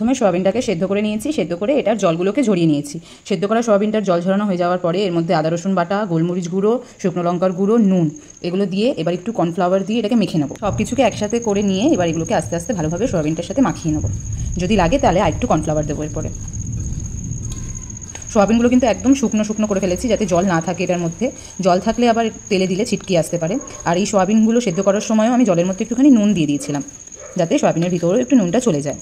প্রথমে সয়াবিনটাকে সেদ্ধ করে নিয়েছি, সেদ্ধ করে এটার জলগুলোকে ঝরিয়ে নিয়েছি। সেদ্ধ করা সয়াবিনটার জল ঝরানো হয়ে যাওয়ার পরে এর মধ্যে আদা রসুন বাটা, গোলমরিচ গুঁড়ো, শুকনো লঙ্কার গুঁড়ো, নুন এগুলো দিয়ে এবার একটু কর্নফ্লাওয়ার দিয়ে এটাকে মেখে নেবো। সব কিছুকে একসাথে করে নিয়ে এবার এগুলোকে আস্তে আস্তে ভালোভাবে সয়াবিনটার সাথে মাখিয়ে নেবো। যদি লাগে তাহলে আর একটু কর্নফ্লাওয়ার দেবো এরপরে। সয়াবিনগুলো কিন্তু একদম শুকনো শুকনো করে ফেলেছি, যাতে জল না থাকে এটার মধ্যে। জল থাকলে আবার তেলে দিলে ছিটকে আসতে পারে। আর এই সয়াবিনগুলো সেদ্ধ করার সময়ও আমি জলের মধ্যে একটুখানি নুন দিয়ে দিয়েছিলাম, যাতে সয়াবিনের ভিতরেও একটু নুনটা চলে যায়।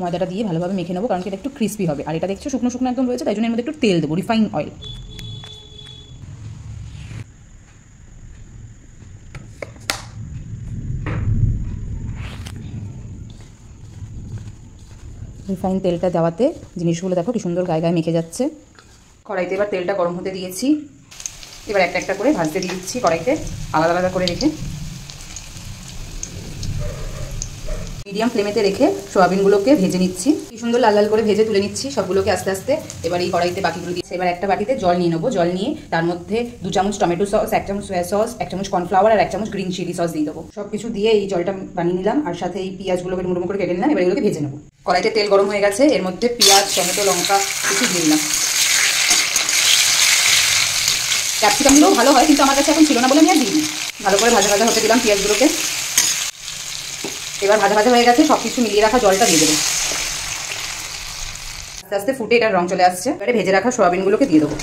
ময়দাটা দিয়ে ভালোভাবে মেখে নেবো, কারণ এটা একটু ক্রিস্পি হবে। আর এটা দেখছো শুকনো শুকনো একদম রয়েছে, তাই জন্য এর মধ্যে একটু তেল দেবো, রিফাইন অয়েল। রিফাইন তেলটা দেওয়াতে জিনিসগুলো দেখো কি সুন্দর গায়ে গায়ে মেখে যাচ্ছে। কড়াইতে এবার তেলটা গরম হতে দিয়েছি। এবার একটা একটা করে ভাজতে দিয়ে দিচ্ছি কড়াইতে, আলাদা আলাদা করে রেখে। মিডিয়াম ফ্লেমেতে রেখে সয়াবিনগুলোকে ভেজে নিচ্ছি। কি সুন্দর লাল লাল করে ভেজে তুলে নিচ্ছি সবগুলোকে আস্তে আস্তে। এবার এই কড়াইতে বাকিগুলো দিচ্ছি। এবার একটা বাটিতে জল নিয়ে নেবো। জল নিয়ে তার মধ্যে 2 চামচ টমেটো সস, 1 চামচ সয়া সস, 1 চামচ কর্নফ্লাওয়ার আর 1 চামচ গ্রিন চিলি সস দিয়ে দেবো। সব কিছু দিয়ে এই জলটা বানিয়ে নিলাম, আর সাথে এই পেঁয়াজগুলোকে মুড়ো করে কেটে নিলাম। এবার এগুলোকে ভেজে নেবো। কড়াইতে তেল গরম হয়ে গেছে, এর মধ্যে পেঁয়াজ, টমেটো, লঙ্কা কিছু দিয়ে দিলাম। ক্যাপসিকামগুলোও ভালো হয়, কিন্তু আমার কাছে এখন ছিল না বলে আমি আর দিইনি। ভালো করে ভাজা ভাজা হতে দিলাম পেঁয়াজগুলোকে। এবার ভাজা ভাজা হয়ে গেছে, সব কিছু মিলিয়ে রাখা জলটা দিয়ে দেবো। আস্তে আস্তে ফুটে এটার রং চলে আসছে। এবারে ভেজে রাখা সয়াবিনগুলোকে দিয়ে দেবো।